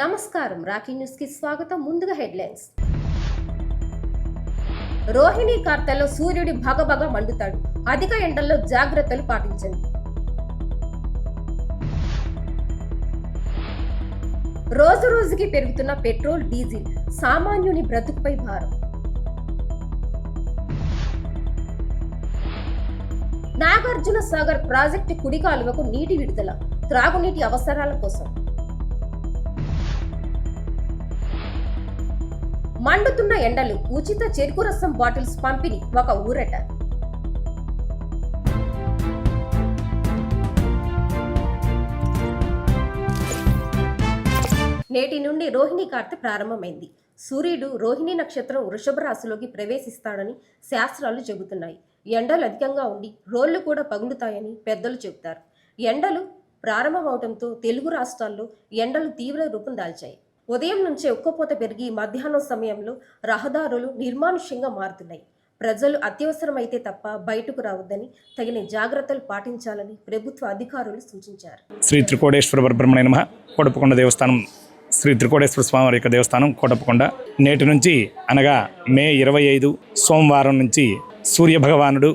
నమస్కారం రాఖీ న్యూస్ కి స్వాగతం. ముందుగా హెడ్లైన్స్. రోహిణి కార్తెలో సూర్యుడి భగభగ మండుతాడు. అధిక ఎండల్లో జాగ్రత్తలు పాటించండి. రోజు రోజుకి పెరుగుతున్న పెట్రోల్, డీజిల్ సామాన్యుని బ్రతుకుపై భారం. నాగార్జున సాగర్ ప్రాజెక్టు కుడి కాలువకు నీటి విడుదల త్రాగునీటి అవసరాల కోసం. మండుతున్న ఎండలు, ఉచిత చెరుకు రసం బాటిల్స్ పంపిణీ ఒక ఊరట. నేటి నుండి రోహిణి కార్తె ప్రారంభమైంది. సూర్యుడు రోహిణి నక్షత్రం వృషభ రాశిలోకి ప్రవేశిస్తాడని శాస్త్రాలు చెబుతున్నాయి. ఎండలు అధికంగా ఉండి రోళ్లు కూడా పగులుతాయని పెద్దలు చెబుతారు. ఎండలు ప్రారంభమవడంతో తెలుగు రాష్ట్రాల్లో ఎండలు తీవ్ర రూపం దాల్చాయి. ఉదయం నుంచే ఉక్కపోత పెరిగి మధ్యాహ్నం సమయంలో రహదారులు నిర్మానుష్యంగా మారుతున్నాయి. ప్రజలు అత్యవసరమైతే తప్ప బయటకు రావద్దని, తగిన జాగ్రత్తలు పాటించాలని ప్రభుత్వ అధికారులు సూచించారు. శ్రీ త్రికోటేశ్వర పరబ్రహ్మణే నమః. కోటప్పకొండ దేవస్థానం శ్రీ త్రికోటేశ్వర స్వామి యొక్క దేవస్థానం కోటప్పకొండ. నేటి నుంచి అనగా మే 25 సోమవారం నుంచి సూర్య భగవానుడు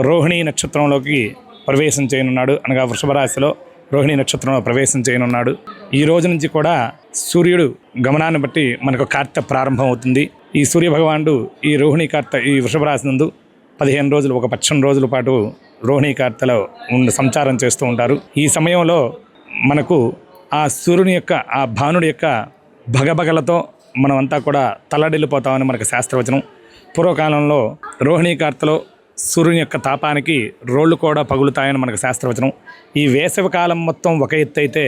రోహిణి నక్షత్రంలోకి ప్రవేశం చేయనున్నాడు. అనగా వృషభ రాశిలో రోహిణి నక్షత్రంలో ప్రవేశం చేయనున్నాడు. ఈ రోజు నుంచి కూడా సూర్యుడు గమనాన్ని బట్టి మనకు కార్తె ప్రారంభం అవుతుంది. ఈ సూర్య భగవానుడు ఈ రోహిణి కార్తె ఈ వృషభ రాశి నందు 15 రోజులు, ఒక 18 రోజుల పాటు రోహిణి కార్తెలో సంచారం చేస్తూ ఉంటారు. ఈ సమయంలో మనకు ఆ సూర్యుని యొక్క ఆ భానుడి యొక్క భగభగలతో మనమంతా కూడా తల్లడిల్లిపోతామని మనకు శాస్త్రవచనం. పూర్వకాలంలో రోహిణి కార్తెలో సూర్యుని యొక్క తాపానికి రోళ్లు కూడా పగులుతాయని మనకు శాస్త్రవచనం. ఈ వేసవి కాలం మొత్తం ఒక ఎత్తు అయితే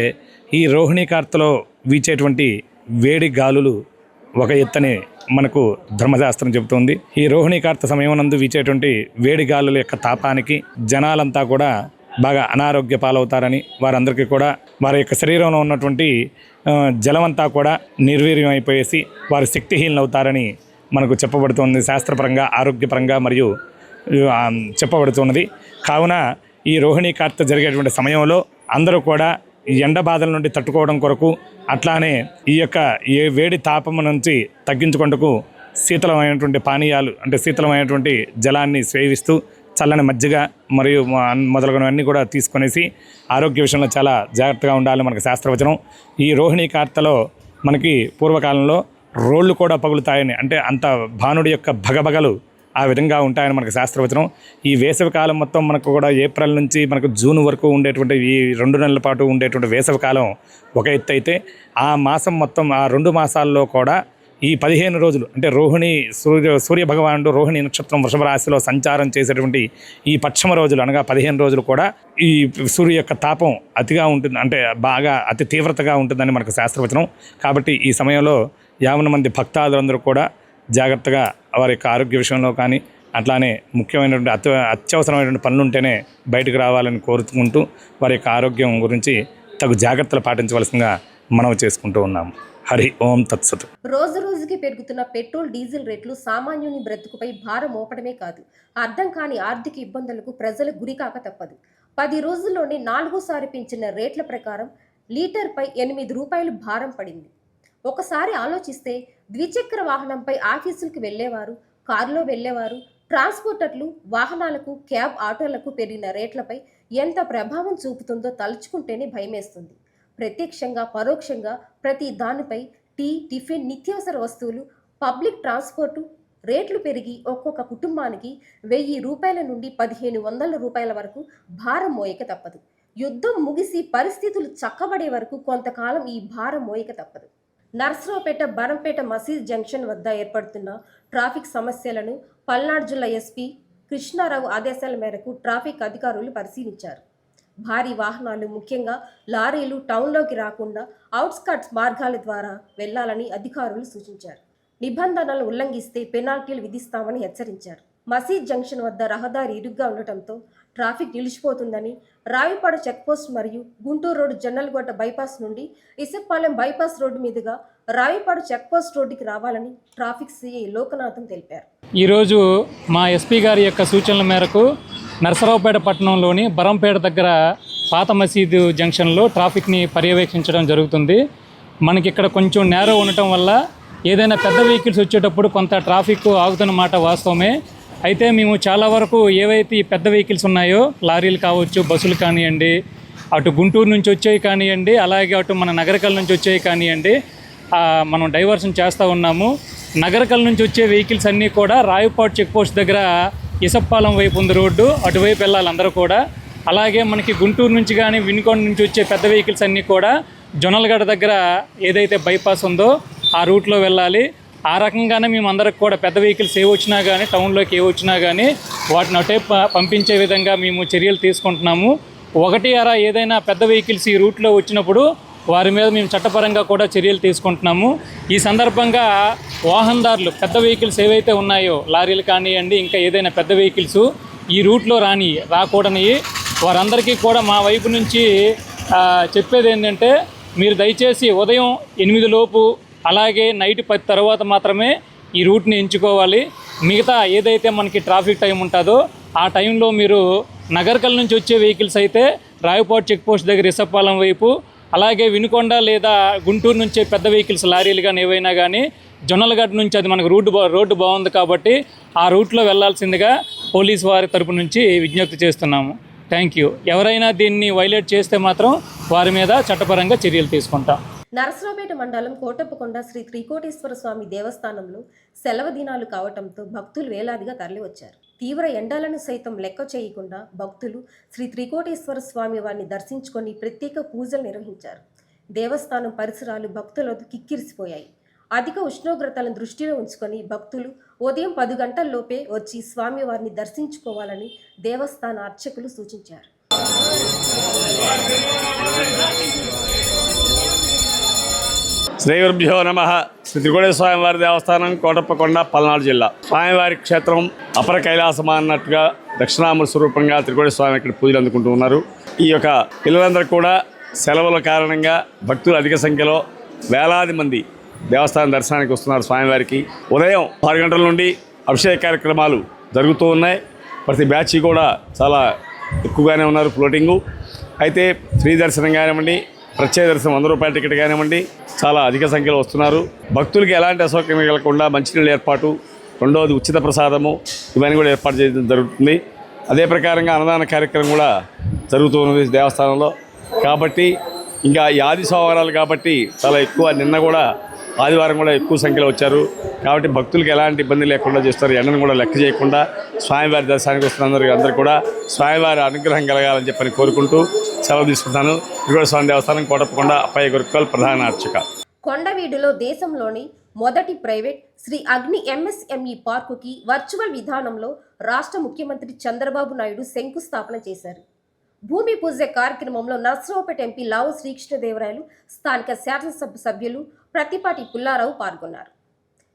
ఈ రోహిణి కార్తెలో వీచేటువంటి వేడి గాలులు ఒక ఎత్తని మనకు ధర్మశాస్త్రం చెబుతుంది. ఈ రోహిణి కార్తె సమయం నందు వీచేటువంటి వేడి గాలుల యొక్క తాపానికి జనాలంతా కూడా బాగా అనారోగ్య పాలవుతారని, వారందరికీ కూడా వారి యొక్క శరీరంలో ఉన్నటువంటి జలమంతా కూడా నిర్వీర్యం అయిపోయేసి వారు శక్తిహీనులు అవుతారని మనకు చెప్పబడుతుంది. శాస్త్రపరంగా, ఆరోగ్యపరంగా మరియు చెప్పబడుతున్నది. కావున ఈ రోహిణి కార్తె జరిగేటువంటి సమయంలో అందరూ కూడా ఎండ బాధల నుండి తట్టుకోవడం కొరకు, అట్లానే ఈ యొక్క వేడి తాపం నుంచి తగ్గించుకుంటూ శీతలమైనటువంటి పానీయాలు అంటే శీతలమైనటువంటి జలాన్ని సేవిస్తూ చల్లని మజ్జిగ మరియు మొదలగునవన్నీ కూడా తీసుకొనేసి ఆరోగ్య విషయంలో చాలా జాగ్రత్తగా ఉండాలి మనకు శాస్త్రవచనం. ఈ రోహిణి కార్తెలో మనకి పూర్వకాలంలో రోళ్ళు కూడా పగులుతాయని, అంటే అంత భానుడి యొక్క భగభగలు ఆ విధంగా ఉంటాయని మనకు శాస్త్రవచనం. ఈ వేసవి కాలం మొత్తం మనకు కూడా ఏప్రిల్ నుంచి మనకు జూన్ వరకు ఉండేటువంటి ఈ 2 నెలల పాటు ఉండేటువంటి వేసవి కాలం ఒక ఎత్తు అయితే, ఆ మాసం మొత్తం ఆ 2 మాసాల్లో కూడా ఈ 15 రోజులు అంటే సూర్య భగవానుడు రోహిణి నక్షత్రం వృషభ రాశిలో సంచారం చేసేటువంటి ఈ పశ్చిమ రోజులు అనగా 15 రోజులు కూడా ఈ సూర్య యొక్క తాపం అతిగా ఉంటుంది, అంటే బాగా అతి తీవ్రతగా ఉంటుందని మనకు శాస్త్రవచనం. కాబట్టి ఈ సమయంలో 50 మంది భక్తాదులందరూ కూడా జాగ్రత్తగా వారి యొక్క ఆరోగ్య విషయంలో కానీ, అట్లానే ముఖ్యమైనటువంటి అత్యవసరమైనటువంటి పనులు ఉంటేనే బయటకు రావాలని కోరుకుంటూ వారి యొక్క ఆరోగ్యం గురించి తగు జాగ్రత్తలు పాటించవలసిందిగా మనవి చేసుకుంటూ ఉన్నాము. హరి ఓం తత్సత్. రోజు రోజుకి పెరుగుతున్న పెట్రోల్, డీజిల్ రేట్లు సామాన్యుని బ్రతుకుపై భారం మోపడమే కాదు, అర్థం కాని ఆర్థిక ఇబ్బందులకు ప్రజలు గురికాక తప్పదు. 10 రోజుల్లోనే 4సారి పెంచిన రేట్ల ప్రకారం లీటర్పై 8 రూపాయలు భారం పడింది. ఒకసారి ఆలోచిస్తే ద్విచక్ర వాహనంపై ఆఫీసులకు వెళ్లేవారు, కారులో వెళ్లేవారు, ట్రాన్స్పోర్టర్లు, వాహనాలకు, క్యాబ్, ఆటోలకు పెరిగిన రేట్లపై ఎంత ప్రభావం చూపుతుందో తలుచుకుంటేనే భయమేస్తుంది. ప్రత్యక్షంగా, పరోక్షంగా ప్రతి దానిపై టీ, టిఫిన్, నిత్యావసర వస్తువులు, పబ్లిక్ ట్రాన్స్పోర్టు రేట్లు పెరిగి ఒక్కొక్క కుటుంబానికి 1000 రూపాయల నుండి 1500 రూపాయల వరకు భారం మోయక తప్పదు. యుద్ధం ముగిసి పరిస్థితులు చక్కబడే వరకు కొంతకాలం ఈ భారం మోయక తప్పదు. నర్సరావుపేట, బరంపేట మసీద్ జంక్షన్ వద్ద ఏర్పడుతున్న ట్రాఫిక్ సమస్యలను పల్నాడు జిల్లా ఎస్పీ కృష్ణారావు ఆదేశాల మేరకు ట్రాఫిక్ అధికారులు పరిశీలించారు. భారీ వాహనాలు, ముఖ్యంగా లారీలు టౌన్లోకి రాకుండా అవుట్స్కట్స్ మార్గాల ద్వారా వెళ్లాలని అధికారులు సూచించారు. నిబంధనలు ఉల్లంఘిస్తే పెనాల్టీలు విధిస్తామని హెచ్చరించారు. మసీద్ జంక్షన్ వద్ద రహదారి ఇరుగ్గా ఉండటంతో ట్రాఫిక్ నిలిచిపోతుందని, రావిపాడు చెక్పోస్ట్ మరియు గుంటూరు రోడ్డు జొన్నలగొట్ట బైపాస్ నుండి ఇసుకపాలెం బైపాస్ రోడ్డు మీదుగా రావిపాడు చెక్పోస్ట్ రోడ్డుకి రావాలని ట్రాఫిక్ సిఐ లోకనాథం తెలిపారు. ఈరోజు మా ఎస్పీ గారి యొక్క సూచనల మేరకు నర్సరావుపేట పట్టణంలోని బరంపేట దగ్గర పాత మసీదు జంక్షన్లో ట్రాఫిక్ని పర్యవేక్షించడం జరుగుతుంది. మనకి ఇక్కడ కొంచెం నేరో ఉండటం వల్ల ఏదైనా పెద్ద వెహికల్స్ వచ్చేటప్పుడు కొంత ట్రాఫిక్ ఆగుతున్నమాట వాస్తవమే. అయితే మేము చాలా వరకు ఏవైతే ఈ పెద్ద వెహికల్స్ ఉన్నాయో, లారీలు కావచ్చు, బస్సులు కానివ్వండి, అటు గుంటూరు నుంచి వచ్చేవి కానివ్వండి, అలాగే అటు మన నగరకల్ నుంచి వచ్చేవి కానివ్వండి, మనం డైవర్షన్ చేస్తూ ఉన్నాము. నగరకల్ నుంచి వచ్చే వెహికల్స్ అన్నీ కూడా రాయపాడు చెక్ పోస్ట్ దగ్గర ఇసప్పాలెం వైపు ఉంది రోడ్డు, అటువైపు వెళ్ళాలి అందరూ కూడా. అలాగే మనకి గుంటూరు నుంచి కానీ వినుకొండ నుంచి వచ్చే పెద్ద వెహికల్స్ అన్నీ కూడా జొన్నలగడ్డ దగ్గర ఏదైతే బైపాస్ ఉందో ఆ రూట్లో వెళ్ళాలి. ఆ రకంగానే మేము అందరికి కూడా పెద్ద వెహికల్స్ ఏ వచ్చినా కానీ, టౌన్లోకి ఏ వచ్చినా కానీ వాటిని అటే పంపించే విధంగా మేము చర్యలు తీసుకుంటున్నాము. ఒకటి అరా ఏదైనా పెద్ద వెహికల్స్ ఈ రూట్లో వచ్చినప్పుడు వారి మీద మేము చట్టపరంగా కూడా చర్యలు తీసుకుంటున్నాము. ఈ సందర్భంగా వాహనదారులు పెద్ద వెహికల్స్ ఏవైతే ఉన్నాయో, లారీలు కానివ్వండి, ఇంకా ఏదైనా పెద్ద వెహికల్స్ ఈ రూట్లో రాకూడని వారందరికీ కూడా మా వైపు నుంచి చెప్పేది ఏంటంటే, మీరు దయచేసి ఉదయం 8 లోపు అలాగే నైట్ 10 తర్వాత మాత్రమే ఈ రూట్ని ఎంచుకోవాలి. మిగతా ఏదైతే మనకి ట్రాఫిక్ టైం ఉంటుందో ఆ టైంలో మీరు నగరకల్ నుంచి వచ్చే వెహికల్స్ అయితే రాయపాడు చెక్ పోస్ట్ దగ్గర ఇసప్పాలెం వైపు, అలాగే వినుకొండ లేదా గుంటూరు నుంచి పెద్ద వెహికల్స్ లారీలు కానీ ఏవైనా కానీ జొన్నలగడ్డ నుంచి అది మనకు రోడ్డు బాగుంది కాబట్టి ఆ రూట్లో వెళ్లాల్సిందిగా పోలీసు వారి తరపు నుంచి విజ్ఞప్తి చేస్తున్నాము. Thank you. ఎవరైనా దీన్ని వైలేట్ చేస్తే మాత్రం వారి మీద చట్టపరంగా చర్యలు తీసుకుంటాం. నరసరావుపేట మండలం కోటప్పకొండ శ్రీ త్రికోటేశ్వర స్వామి దేవస్థానంలో సెలవు దినాలు కావటంతో భక్తులు వేలాదిగా తరలివచ్చారు. తీవ్ర ఎండలను సైతం లెక్క చేయకుండా భక్తులు శ్రీ త్రికోటేశ్వర స్వామి వారిని దర్శించుకొని ప్రత్యేక పూజలు నిర్వహించారు. దేవస్థానం పరిసరాలు భక్తులతో కిక్కిరిసిపోయాయి. అధిక ఉష్ణోగ్రతలను దృష్టిలో ఉంచుకొని భక్తులు ఉదయం 10 గంటల్లోపే వచ్చి స్వామివారిని దర్శించుకోవాలని దేవస్థాన అర్చకులు సూచించారు. శ్రీ గురుభ్యో నమః. శ్రీ త్రికోటేశ్వర స్వామివారి దేవస్థానం కోటప్పకొండ, పల్నాడు జిల్లా. స్వామివారి క్షేత్రం అపర కైలాసమా అన్నట్టుగా దక్షిణామూర్తి స్వరూపంగా త్రికోటేశ్వర స్వామి ఇక్కడ పూజలు అందుకుంటూ ఉన్నారు. ఈ యొక్క పిల్లలందరూ కూడా సెలవుల కారణంగా భక్తులు అధిక సంఖ్యలో వేలాది మంది దేవస్థానం దర్శనానికి వస్తున్నారు. స్వామివారికి ఉదయం 6 గంటల నుండి అభిషేక కార్యక్రమాలు జరుగుతూ ఉన్నాయి. ప్రతి బ్యాచ్ కూడా చాలా ఎక్కువగానే ఉన్నారు ఫ్లోటింగు. అయితే ఫ్రీ దర్శనం కానివ్వండి, ప్రత్యేక దర్శనం 100 రూపాయల టికెట్ కానివ్వండి, చాలా అధిక సంఖ్యలో వస్తున్నారు. భక్తులకి ఎలాంటి అసౌకర్యం కలగకుండా మంచినీళ్ళ ఏర్పాటు, రెండవది ఉచిత ప్రసాదము, ఇవన్నీ కూడా ఏర్పాటు చేయడం జరుగుతుంది. అదే ప్రకారంగా అన్నదాన కార్యక్రమం కూడా జరుగుతూ ఉన్నది దేవస్థానంలో. కాబట్టి ఇంకా ఈ ఆది సోమవారాలు కాబట్టి చాలా ఎక్కువ, నిన్న కూడా ఆదివారం కూడా ఎక్కువ సంఖ్యలో వచ్చారు. కాబట్టి భక్తులకు ఎలాంటి ఇబ్బంది లేకుండా చేస్తారు. ఎండను కూడా లెక్క చేయకుండా స్వామివారి దర్శనానికి వస్తున్న అందరూ కూడా స్వామివారి అనుగ్రహం కలగాలని చెప్పని కోరుకుంటూ సెలవు తీసుకుంటాను. త్రికోటేశ్వర స్వామి దేవస్థానం, కోటప్పకొండ, అప్పయ్య గురుక్కల్, ప్రధాన అర్చక. కొండవీడులో దేశంలోని మొదటి ప్రైవేట్ శ్రీ అగ్ని ఎంఎస్ఎంఈ పార్కుకి వర్చువల్ విధానంలో రాష్ట్ర ముఖ్యమంత్రి చంద్రబాబు నాయుడు శంకుస్థాపన చేశారు. భూమి పూజ కార్యక్రమంలో నర్సరావుపేట ఎంపీ లావు శ్రీకృష్ణదేవరాయలు, స్థానిక శాసనసభ సభ్యులు ప్రతిపాటి పుల్లారావు పాల్గొన్నారు.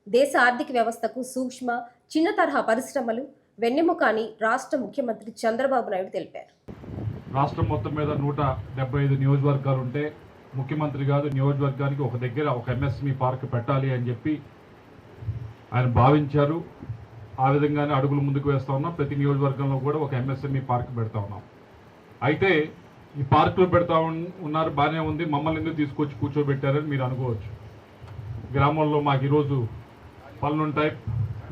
దేశ ఆర్థిక వ్యవస్థకు సూక్ష్మ, చిన్న తరహా పరిశ్రమలు వెన్నెముక అని రాష్ట్ర ముఖ్యమంత్రి చంద్రబాబు నాయుడు తెలిపారు. రాష్ట్రం మొత్తం మీద 175 నియోజకవర్గాలు ఉంటే ముఖ్యమంత్రి గారు నియోజకవర్గానికి ఒక దగ్గర ఒక ఎంఎస్ఎంఈ పార్క్ పెట్టాలి అని చెప్పి ఆయన భావించారు. ఆ విధంగానే అడుగులు ముందుకు వేస్తూ ఉన్నాం. ప్రతి నియోజకవర్గంలో కూడా ఒక ఎంఎస్ఎంఈ పార్క్ పెడతా ఉన్నాం. అయితే ఈ పార్కులు పెడతా ఉన్నారు, బాగానే ఉంది, మమ్మల్ని ఎందుకు తీసుకొచ్చి కూర్చోబెట్టారని మీరు అనుకోవచ్చు. గ్రామంలో మాకు ఈరోజు పనులుంటాయి,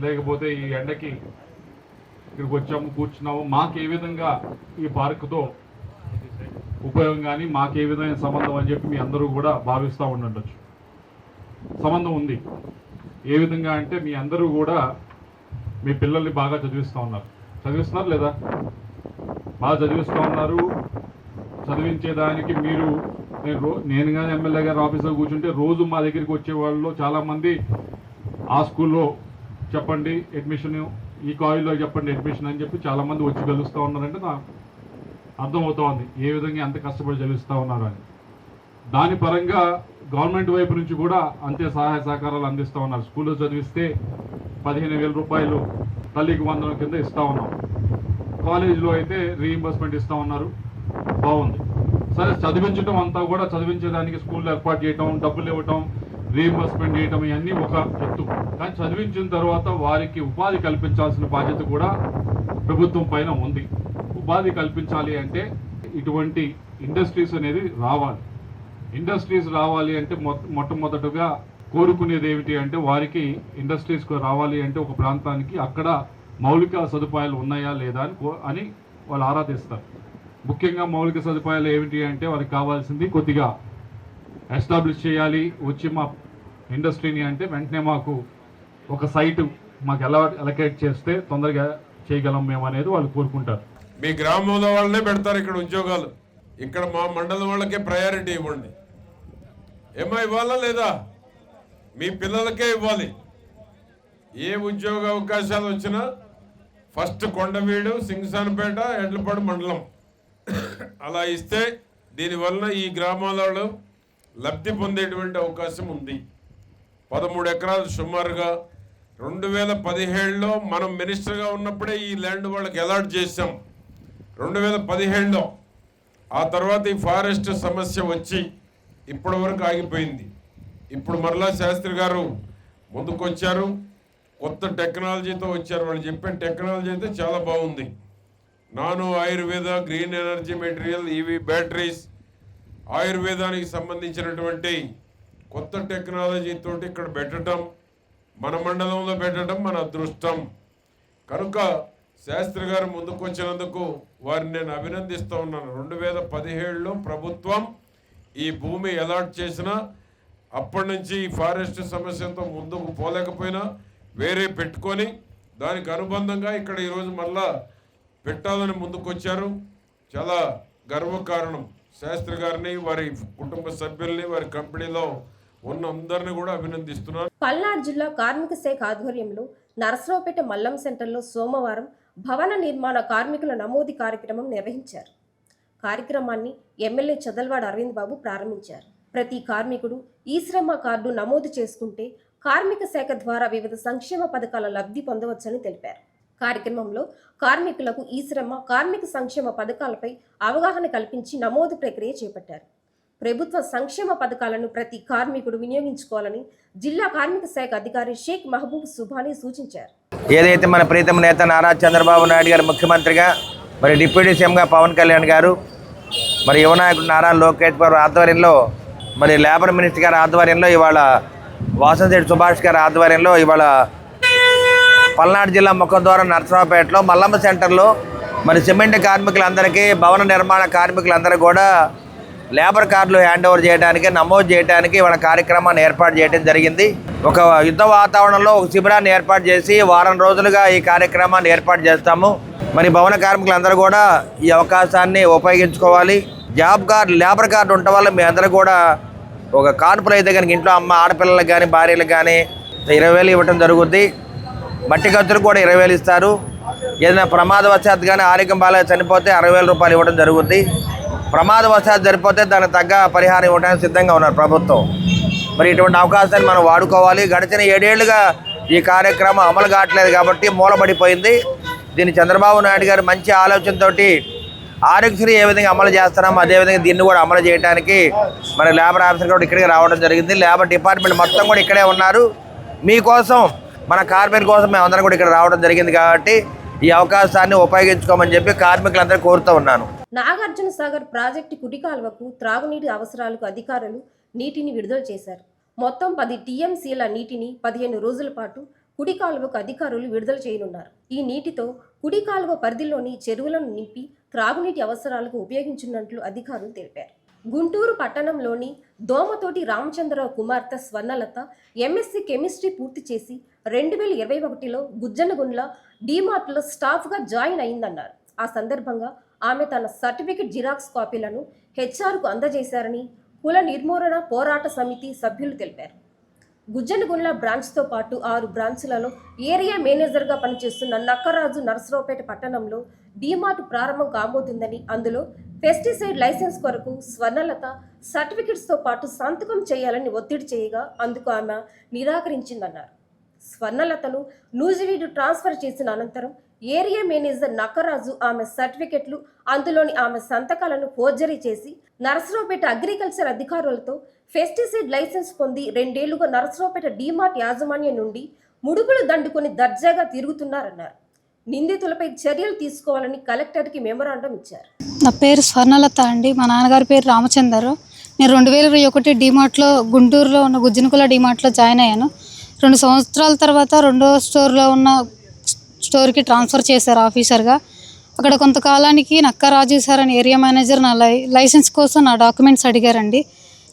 లేకపోతే ఈ ఎండకి ఇక్కడికి వచ్చాము, కూర్చున్నాము, మాకు ఏ విధంగా ఈ పార్కుతో ఉపయోగం కానీ మాకు ఏ విధమైన సంబంధం అని చెప్పి మీ అందరూ కూడా భావిస్తూ ఉండొచ్చు. సంబంధం ఉంది. ఏ విధంగా అంటే మీ అందరూ కూడా మీ పిల్లల్ని బాగా చదివిస్తున్నారు లేదా? బాగా చదివిస్తూ ఉన్నారు. చదివించేదానికి మీరు నేను కానీ ఎమ్మెల్యే గారి ఆఫీస్లో కూర్చుంటే రోజు మా దగ్గరికి వచ్చే వాళ్ళు చాలామంది ఆ స్కూల్లో చెప్పండి అడ్మిషన్, ఈ కాలేజీలో చెప్పండి అడ్మిషన్ అని చెప్పి చాలామంది వచ్చి కలుస్తూ ఉన్నారంటే నాకు అర్థమవుతోంది ఏ విధంగా ఎంత కష్టపడి చదివిస్తూ ఉన్నారు అని. దాని పరంగా గవర్నమెంట్ వైపు నుంచి కూడా అంతే సహాయ సహకారాలు అందిస్తూ ఉన్నారు. స్కూల్లో చదివిస్తే 15,000 రూపాయలు తల్లికి వందనం కింద ఇస్తూ ఉన్నాం. కాలేజీలో అయితే రీఇంబర్స్మెంట్ ఇస్తూ ఉన్నారు. బాగుంది. సరే, చదివించడం అంతా కూడా చదివించడానికి స్కూల్లో ఏర్పాటు చేయటం, డబ్బులు ఇవ్వటం, రీఇంబర్స్మెంట్ చేయటం, ఇవన్నీ ఒక ఎత్తు. కానీ చదివించిన తర్వాత వారికి ఉపాధి కల్పించాల్సిన బాధ్యత కూడా ప్రభుత్వం పైన ఉంది. ఉపాధి కల్పించాలి అంటే ఇటువంటి ఇండస్ట్రీస్ అనేది రావాలి. ఇండస్ట్రీస్ రావాలి అంటే మొట్టమొదటగా కోరుకునేది ఏమిటి అంటే వారికి ఇండస్ట్రీస్కు రావాలి అంటే ఒక ప్రాంతానికి అక్కడ మౌలిక సదుపాయాలు ఉన్నాయా లేదా అని వాళ్ళు ఆరాధిస్తారు. ముఖ్యంగా మౌలిక సదుపాయాలు ఏమిటి అంటే వారికి కావాల్సింది కొద్దిగా ఎస్టాబ్లిష్ చేయాలి వచ్చి మా ఇండస్ట్రీని అంటే వెంటనే మాకు ఒక సైటు మాకు ఎలా అలొకేట్ చేస్తే తొందరగా చేయగలం మేము అనేది వాళ్ళు కోరుకుంటారు. మీ గ్రామంలో వాళ్ళనే పెడతారు ఇక్కడ ఉద్యోగాలు, ఇక్కడ మా మండలం వాళ్ళకే ప్రయారిటీ ఇవ్వండి. ఏమో ఇవ్వాలా లేదా? మీ పిల్లలకే ఇవ్వాలి. ఏ ఉద్యోగ అవకాశాలు వచ్చినా ఫస్ట్ కొండవీడు, సింగసానపేట, ఎడ్లపాడు మండలం అలా ఇస్తే దీనివల్ల ఈ గ్రామాలలో లబ్ధి పొందేటువంటి అవకాశం ఉంది. 13 ఎకరాలు సుమారుగా 2017లో మనం మినిస్టర్గా ఉన్నప్పుడే ఈ ల్యాండ్ వాళ్ళకి అలాట్ చేశాం 2017లో. ఆ తర్వాత ఈ ఫారెస్ట్ సమస్య వచ్చి ఇప్పటి వరకు ఆగిపోయింది. ఇప్పుడు మరలా శాస్త్రి గారు ముందుకొచ్చారు, కొత్త టెక్నాలజీతో వచ్చారు. వాళ్ళు చెప్పిన టెక్నాలజీ అయితే చాలా బాగుంది. Nano Ayurveda, green energy material, EV batteries, ఆయుర్వేదానికి సంబంధించినటువంటి కొత్త టెక్నాలజీతో ఇక్కడ పెట్టడం, మన మండలంలో పెట్టడం మన అదృష్టం. కనుక శాస్త్రి గారు ముందుకు వచ్చినందుకు వారిని నేను అభినందిస్తూ ఉన్నాను. 2017లో ప్రభుత్వం ఈ భూమి అలాట్ చేసినా అప్పటి నుంచి ఈ ఫారెస్ట్ సమస్యతో ముందుకు పోలేకపోయినా వేరే పెట్టుకొని దానికి అనుబంధంగా ఇక్కడ ఈరోజు మళ్ళా పెట్టాలని ముందుకొచ్చారు. చాలా గర్వకారణం. శాస్త్రి గారిని, వారి కుటుంబ సభ్యుల్ని, వారి కంపెనీలో ఉన్న అందరినీ కూడా అభినందిస్తున్నాను. పల్నాడు జిల్లా కార్మిక శాఖ ఆధ్వర్యంలో నరసరావుపేట మల్లం సెంటర్లో సోమవారం భవన నిర్మాణ కార్మికుల నమోదు కార్యక్రమం నిర్వహించారు. కార్యక్రమాన్ని ఎమ్మెల్యే చదల్వాడ అరవింద్ బాబు ప్రారంభించారు. ప్రతి కార్మికుడు ఈ శ్రమ కార్డు నమోదు చేసుకుంటే కార్మిక శాఖ ద్వారా వివిధ సంక్షేమ పథకాల లబ్ధి పొందవచ్చని తెలిపారు. కార్యక్రమంలో కార్మికులకు ఈ శ్రమ కార్మిక సంక్షేమ పథకాలపై అవగాహన కల్పించి నమోదు ప్రక్రియ చేపట్టారు. ప్రభుత్వ సంక్షేమ పథకాలను ప్రతి కార్మికుడు వినియోగించుకోవాలని జిల్లా కార్మిక శాఖ అధికారి షేక్ మహబూబ్ సుభానీ సూచించారు. ఏదైతే మన ప్రీతమ నేత నారా చంద్రబాబు నాయుడు గారు ముఖ్యమంత్రిగా, మరి డిప్యూటీ సీఎంగా పవన్ కళ్యాణ్ గారు, మరి యువ నాయకుడు నారా లోకేష్ బాబు ఆధ్వర్యంలో, మరి లేబర్ మినిస్టర్ గారి ఆధ్వర్యంలో, ఇవాళ వాసంశెట్టి సుభాష్ గారి ఆధ్వర్యంలో ఇవాళ పల్నాడు జిల్లా ముఖద్వారం నరసరావుపేటలో మల్లమ్మ సెంటర్లో మరి సిమెంట్ కార్మికులందరికీ, భవన నిర్మాణ కార్మికులందరూ కూడా లేబర్ కార్డులు హ్యాండ్ ఓవర్ చేయడానికి, నమోదు చేయడానికి ఇవాళ కార్యక్రమాన్ని ఏర్పాటు చేయడం జరిగింది. ఒక యుద్ధ వాతావరణంలో ఒక శిబిరాన్ని ఏర్పాటు చేసి వారం రోజులుగా ఈ కార్యక్రమాన్ని ఏర్పాటు చేస్తాము. మరి భవన కార్మికులందరూ కూడా ఈ అవకాశాన్ని ఉపయోగించుకోవాలి. లేబర్ కార్డు ఉండటం వల్ల మీ అందరూ కూడా ఒక కాన్పులు అయితే కనుక ఇంట్లో అమ్మ ఆడపిల్లలకు కానీ భార్యలకు కానీ 20,000 ఇవ్వటం జరుగుద్ది. మట్టి ఖర్చులు కూడా 20,000 ఇస్తారు. ఏదైనా ప్రమాదవశాత్తు కానీ ఆరోగ్యం బాగా చనిపోతే 60,000 రూపాయలు ఇవ్వడం జరుగుద్ది. ప్రమాదవశాత్తు సరిపోతే దానికి తగ్గ పరిహారం ఇవ్వడానికి సిద్ధంగా ఉన్నారు ప్రభుత్వం. మరి ఇటువంటి అవకాశాన్ని మనం వాడుకోవాలి. గడిచిన 7 ఏళ్లుగా ఈ కార్యక్రమం అమలు కావట్లేదు కాబట్టి మూలబడిపోయింది. దీన్ని చంద్రబాబు నాయుడు గారు మంచి ఆలోచనతోటి ఆరోగ్యశ్రీ ఏ విధంగా అమలు చేస్తున్నామో అదేవిధంగా దీన్ని కూడా అమలు చేయడానికి మరి లేబర్ ఆఫీసర్ కూడా ఇక్కడికి రావడం జరిగింది. లేబర్ డిపార్ట్మెంట్ మొత్తం కూడా ఇక్కడే ఉన్నారు. మీకోసం, మన కార్మికుల కోసం మేమందరం కూడా ఇక్కడ రావడం జరిగింది కాబట్టి ఈ అవకాశాన్ని ఉపయోగించుకోమని చెప్పి కార్మికులందరూ కోరుతూ ఉన్నాను. నాగార్జున సాగర్ ప్రాజెక్టు కుడి కాలువకు త్రాగునీటి అవసరాలకు అధికారులు నీటిని విడుదల చేశారు. మొత్తం 10 టీఎంసీల నీటిని 15 రోజుల పాటు కుడి కాలువకు అధికారులు విడుదల చేయనున్నారు. ఈ నీటితో కుడి కాలువ పరిధిలోని చెరువులను నింపి త్రాగునీటి అవసరాలకు ఉపయోగించనున్నట్లు అధికారులు తెలిపారు. గుంటూరు పట్టణంలోని దోమతోటి రామచంద్రరావు కుమార్తె స్వర్ణలత ఎంఎస్సీ కెమిస్ట్రీ పూర్తి చేసి 2021లో గుజ్జనగుండ్ల డీమార్ట్లో స్టాఫ్గా జాయిన్ అయిందన్నారు. ఆ సందర్భంగా ఆమె తన సర్టిఫికెట్ జిరాక్స్ కాపీలను హెచ్ఆర్కు అందజేశారని కుల నిర్మూలన పోరాట సమితి సభ్యులు తెలిపారు. గుజ్జనగుండ్ల బ్రాంచ్తో పాటు 6 బ్రాంచ్లలో ఏరియా మేనేజర్గా పనిచేస్తున్న నక్కరాజు నరసరావుపేట పట్టణంలో డీమార్ట్ ప్రారంభం కాబోతుందని, అందులో పెస్టిసైడ్ లైసెన్స్ కొరకు స్వర్ణలత సర్టిఫికెట్స్తో పాటు సంతకం చేయాలని ఒత్తిడి చేయగా అందుకు ఆమె నిరాకరించిందన్నారు. స్వర్ణలతను నూజివీడు ట్రాన్స్ఫర్ చేసిన అనంతరం ఏరియా మేనేజర్ నక్కరాజు ఆమె సర్టిఫికెట్లు, అందులోని ఆమె సంతకాలను ఫోర్జరీ చేసి నరసరావుపేట అగ్రికల్చర్ అధికారులతో పెస్టిసైడ్ లైసెన్స్ పొంది 2 ఏళ్లుగా నరసరావుపేట డీమార్ట్ యాజమాన్యం నుండి ముడుపులు దండుకొని దర్జాగా తిరుగుతున్నారన్నారు. నిందితులపై చర్యలు తీసుకోవాలని కలెక్టర్కి మెమోరాండం ఇచ్చారు. నా పేరు స్వర్ణలత అండి. మా నాన్నగారి పేరు రామచందర్. నేను 2021 డీమార్ట్లో గుంటూరులో ఉన్న గుజ్జనకుల డీమార్ట్లో జాయిన్ అయ్యాను. 2 సంవత్సరాల తర్వాత రెండో స్టోర్లో ఉన్న స్టోర్కి ట్రాన్స్ఫర్ చేశారు ఆఫీసర్గా. అక్కడ కొంతకాలానికి నక్క రాజు సార్ అని ఏరియా మేనేజర్ నా లైసెన్స్ కోసం నా డాక్యుమెంట్స్ అడిగారండి.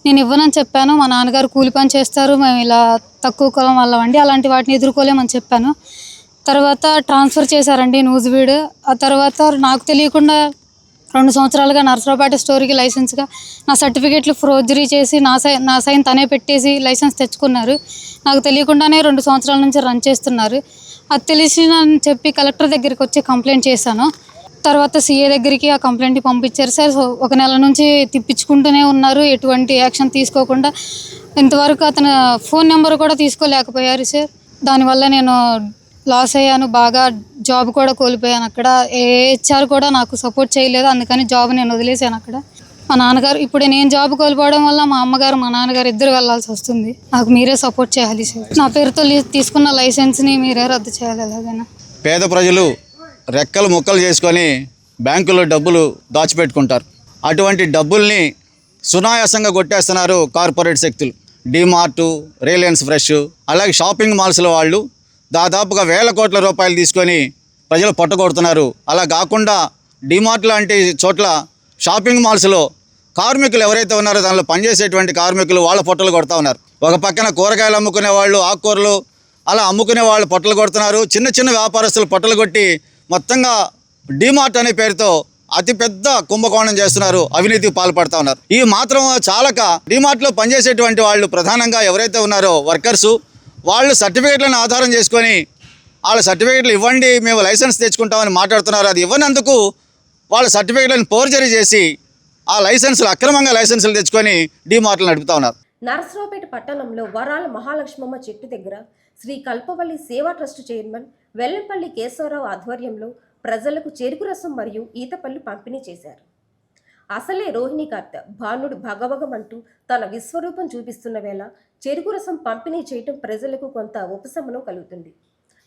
నేను ఇవ్వనని చెప్పాను. మా నాన్నగారు కూలి పని చేస్తారు, మేము ఇలా తక్కువ కులం వాళ్ళమండి, అలాంటి వాటిని ఎదుర్కోలేమని చెప్పాను. తర్వాత ట్రాన్స్ఫర్ చేశారండి నూజివీడు. ఆ తర్వాత నాకు తెలియకుండా 2 సంవత్సరాలుగా నర్సరావుపేట స్టోర్కి లైసెన్స్గా నా సర్టిఫికేట్లు ఫోర్జరీ చేసి నా సైన్ తనే పెట్టేసి లైసెన్స్ తెచ్చుకున్నారు. నాకు తెలియకుండానే 2 సంవత్సరాల నుంచి రన్ చేస్తున్నారు. అది తెలిసిందని చెప్పి కలెక్టర్ దగ్గరికి వచ్చి కంప్లైంట్ చేశాను. తర్వాత సీఏ దగ్గరికి ఆ కంప్లైంట్ పంపించారు సార్. 1 నెల నుంచి తిప్పించుకుంటూనే ఉన్నారు, ఎటువంటి యాక్షన్ తీసుకోకుండా. ఇంతవరకు అతను ఫోన్ నెంబర్ కూడా తీసుకోలేకపోయారు సార్. దానివల్ల నేను లాస్ అయ్యాను, బాగా జాబ్ కూడా కోల్పోయాను. అక్కడ హెచ్ఆర్ కూడా నాకు సపోర్ట్ చేయలేదు, అందుకని జాబ్ నేను వదిలేసాను అక్కడ. మా నాన్నగారు ఇప్పుడు నేను జాబ్ కోల్పోవడం వల్ల మా అమ్మగారు మా నాన్నగారు ఇద్దరు వెళ్ళాల్సి వస్తుంది. నాకు మీరే సపోర్ట్ చేయాలి సార్. నా పేరుతో తీసుకున్న లైసెన్స్ని మీరే రద్దు చేయాలి ఎలాగైనా. పేద ప్రజలు రెక్కలు ముక్కలు చేసుకొని బ్యాంకులో డబ్బులు దాచిపెట్టుకుంటారు. అటువంటి డబ్బుల్ని సునాయాసంగా కొట్టేస్తున్నారు కార్పొరేట్ శక్తులు. డీమార్టు, రిలయన్స్ ఫ్రెష్, అలాగే షాపింగ్ మాల్స్లో వాళ్ళు దాదాపుగా వేల కోట్ల రూపాయలు తీసుకొని ప్రజలు పట్టుకొడుతున్నారు. అలా కాకుండా డీమార్ట్ లాంటి చోట్ల షాపింగ్ మాల్స్లో కార్మికులు ఎవరైతే ఉన్నారో దానిలో పనిచేసేటువంటి కార్మికులు వాళ్ళ పొట్టలు కొడుతూ ఉన్నారు. ఒక పక్కన కూరగాయలు అమ్ముకునే వాళ్ళు, ఆకుకూరలు అలా అమ్ముకునే వాళ్ళు పొట్టలు కొడుతున్నారు. చిన్న చిన్న వ్యాపారస్తులు పొట్టలు కొట్టి మొత్తంగా డీమార్ట్ అనే పేరుతో అతిపెద్ద కుంభకోణం చేస్తున్నారు, అవినీతికి పాల్పడుతూ ఉన్నారు. ఈ మాత్రం చాలక డీమార్ట్లో పనిచేసేటువంటి వాళ్ళు ప్రధానంగా ఎవరైతే ఉన్నారో వర్కర్సు, వాళ్ళు సర్టిఫికేట్లను ఆధారం చేసుకొని వాళ్ళ సర్టిఫికేట్లు ఇవ్వండి మేము లైసెన్స్ తెచ్చుకుంటామని మాట్లాడుతున్నారు. అది ఇవ్వనందుకు వాళ్ళ సర్టిఫికేట్లను ఫోర్జరీ చేసి ఆ లైసెన్సులు అక్రమంగా లైసెన్సులు తెచ్చుకొని డీమార్ట్లు నడుపుతా ఉన్నారు. నరసరావుపేట పట్టణంలో వరాల మహాలక్ష్మమ్మ చెట్టు దగ్గర శ్రీ కల్పవల్లి సేవా ట్రస్ట్ చైర్మన్ వెల్లంపల్లి కేశవరావు ఆధ్వర్యంలో ప్రజలకు చెరుకు రసం మరియు ఈతపళ్ళు పంపిణీ చేశారు. అసలే రోహిణికర్త భానుడు భగభగమంటూ తన విశ్వరూపం చూపిస్తున్న వేళ చెరుకు రసం పంపిణీ చేయటం ప్రజలకు కొంత ఉపశమనం కలుగుతుంది.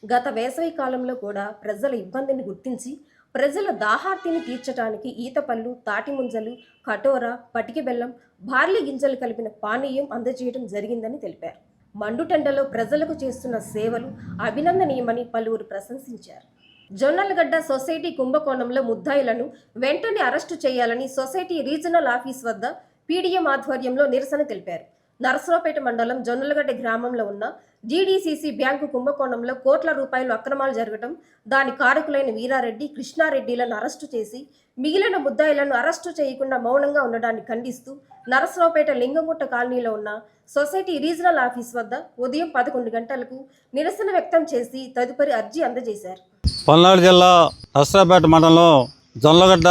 గత వేసవి కాలంలో కూడా ప్రజల ఇబ్బందిని గుర్తించి ప్రజల దాహార్తిని తీర్చడానికి ఈతపళ్ళు, తాటి ముంజలు, కటోరా, పటికి బెల్లం, బార్లీ గింజలు కలిపిన పానీయం అందజేయడం జరిగిందని తెలిపారు. మండుటెండలో ప్రజలకు చేస్తున్న సేవలు అభినందనీయమని పలువురు ప్రశంసించారు. జొన్నలగడ్డ సొసైటీ కుంభకోణంలో ముద్దాయిలను వెంటనే అరెస్టు చేయాలని సొసైటీ రీజనల్ ఆఫీస్ వద్ద పీడీఎం ఆధ్వర్యంలో నిరసన తెలిపారు. నరసరావుపేట మండలం జొన్నలగడ్డ గ్రామంలో ఉన్న జీడీసీసీ బ్యాంకు కుంభకోణంలో కోట్ల రూపాయలు అక్రమాలు జరగడం, దాని కారకులైన వీరారెడ్డి, కృష్ణారెడ్డిలను అరెస్టు చేసి మిగిలిన ముద్దాయిలను అరెస్టు చేయకుండా మౌనంగా ఉండడాన్ని ఖండిస్తూ నరసరావుపేట లింగంగుట్ట కాలనీలో ఉన్న సొసైటీ రీజనల్ ఆఫీస్ వద్ద ఉదయం 11 గంటలకు నిరసన వ్యక్తం చేసి తదుపరి అర్జీ అందజేశారు. పల్నాడు జిల్లా నరసరావుపేట మండలంలో జొన్నలగడ్డ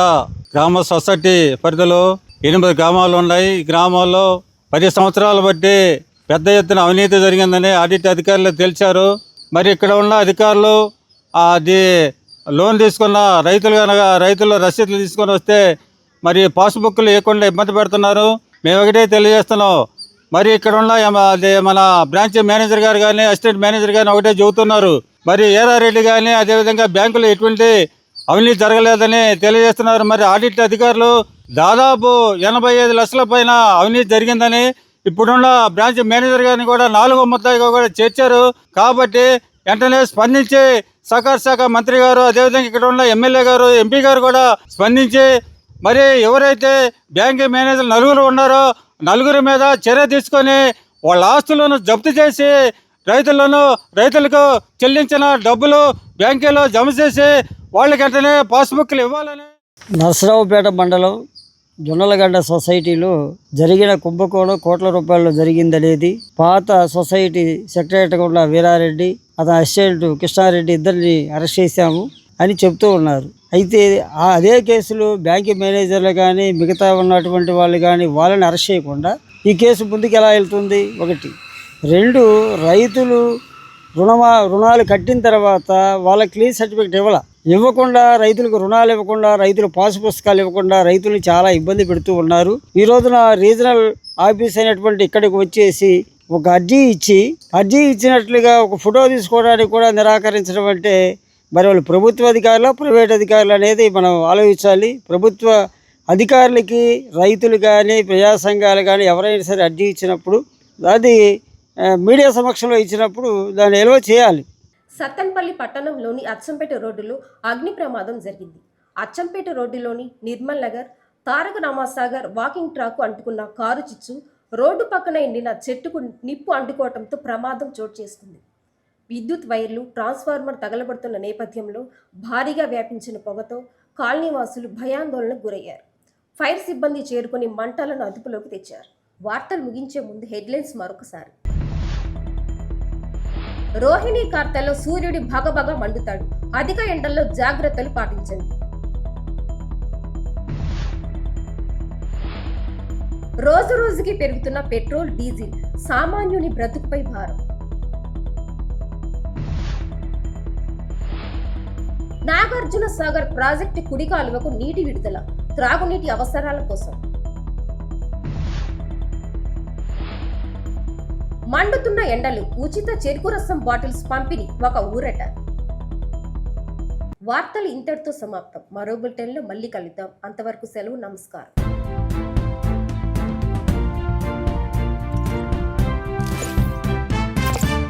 గ్రామ సొసైటీ పరిధిలో 8 గ్రామాలు ఉన్నాయి. ఈ గ్రామాల్లో 10 సంవత్సరాలు బట్టి పెద్ద ఎత్తున అవినీతి జరిగిందని ఆడిట్ అధికారులు తెలిసారు. మరి ఇక్కడ ఉన్న అధికారులు అది లోన్ తీసుకున్న రైతులు కనుక రైతుల రసీదులు తీసుకొని వస్తే మరి పాస్బుక్లు ఇవ్వకుండా ఇబ్బంది పెడుతున్నారు. మేము ఒకటే తెలియజేస్తున్నాం. మరి ఇక్కడ ఉన్న మన బ్రాంచ్ మేనేజర్ గారు కానీ అసిస్టెంట్ మేనేజర్ కానీ ఒకటే చెబుతున్నారు. మరి ఏరారెడ్డి కానీ అదేవిధంగా బ్యాంకులో ఎటువంటి అవినీతి జరగలేదని తెలియజేస్తున్నారు. మరి ఆడిట్ అధికారులు దాదాపు 85 లక్షల పైన అవినీతి జరిగిందని ఇప్పుడున్న బ్రాంచ్ మేనేజర్ గారిని కూడా 4వ ముద్దాయిగా కూడా చేర్చారు. కాబట్టి వెంటనే స్పందించి సహకార శాఖ మంత్రి గారు అదేవిధంగా ఇక్కడ ఉన్న ఎమ్మెల్యే గారు, ఎంపీ గారు కూడా స్పందించి మరి ఎవరైతే బ్యాంక్ మేనేజర్ 4 ఉన్నారో 4 మీద చర్య తీసుకొని వాళ్ళ ఆస్తులను జప్తు చేసి రైతులకు చెల్లించిన డబ్బులు బ్యాంకులో జమ చేసి వాళ్ళకి వెంటనే పాస్బుక్లు ఇవ్వాలని. నరసరావుపేట మండలం జొన్నలగడ్డ సొసైటీలో జరిగిన కుంభకోణం కోట్ల రూపాయలు జరిగిందనేది పాత సొసైటీ సెక్రటరీగా ఉన్న వీరారెడ్డి, అతని అసిస్టెంట్ కృష్ణారెడ్డి ఇద్దరిని అరెస్ట్ చేశాము అని చెప్తూ ఉన్నారు. అయితే అదే కేసులో బ్యాంక్ మేనేజర్లు కానీ మిగతా ఉన్నటువంటి వాళ్ళు కానీ వాళ్ళని అరెస్ట్ చేయకుండా ఈ కేసు ముందుకు ఎలా వెళ్తుంది? 1. 2, రైతులు రుణాలు కట్టిన తర్వాత వాళ్ళ క్లీన్ సర్టిఫికేట్ ఇవ్వకుండా రైతులకు రుణాలు ఇవ్వకుండా, రైతులు పాసు పుస్తకాలు ఇవ్వకుండా రైతులు చాలా ఇబ్బంది పెడుతూ ఉన్నారు. ఈ రోజున రీజనల్ ఆఫీస్ అయినటువంటి ఇక్కడికి వచ్చేసి ఒక అర్జీ ఇచ్చినట్లుగా ఒక ఫోటో తీసుకోవడానికి కూడా నిరాకరించడం అంటే మరి వాళ్ళు ప్రభుత్వ అధికారులు, ప్రైవేట్ అధికారులు అనేది మనం ఆలోచించాలి. ప్రభుత్వ అధికారులకి రైతులు కానీ ప్రజా సంఘాలు కానీ ఎవరైనా సరే అర్జీ ఇచ్చినప్పుడు అది మీడియా సమక్షంలో ఇచ్చినప్పుడు దాన్ని ఎలువ చేయాలి. సత్తెనపల్లి పట్టణంలోని అచ్చంపేట రోడ్డులో అగ్ని ప్రమాదం జరిగింది. అచ్చంపేట రోడ్డులోని నిర్మల్ నగర్ తారక రామాసాగర్ వాకింగ్ ట్రాక్ అంటుకున్న కారు చిచ్చు రోడ్డు పక్కన ఎండిన చెట్టుకు నిప్పు అంటుకోవడంతో ప్రమాదం చోటు చేసుకుంది. విద్యుత్ వైర్లు ట్రాన్స్ఫార్మర్ తగలబడుతున్న నేపథ్యంలో భారీగా వ్యాపించిన పొగతో కాలనీవాసులు భయాందోళనకు గురయ్యారు. ఫైర్ సిబ్బంది చేరుకుని మంటలను అదుపులోకి తెచ్చారు. వార్తలు ముగించే ముందు హెడ్లైన్స్ మరొకసారి. రోహిణి కార్తెలో సూర్యుడి భగభగ మండుతాడు. అధిక ఎండల్లో జాగ్రత్తలు పాటించండి. రోజు రోజుకి పెరుగుతున్న పెట్రోల్ డీజిల్ సామాన్యుని బ్రతుకుపై భారం. నాగార్జున సాగర్ ప్రాజెక్టు కుడి కాలువకు నీటి విడుదల త్రాగునీటి అవసరాల కోసం. మండుతున్న ఎండలు ఉచిత చెరుకు రసం బాటిల్స్ పంపిణీ ఒక ఊరట. వార్తలు ఇంతటితో సమాప్తం. మరో బులెటిన్లో మళ్ళీ కలుద్దాం. అంతవరకు సెలవు. నమస్కారం.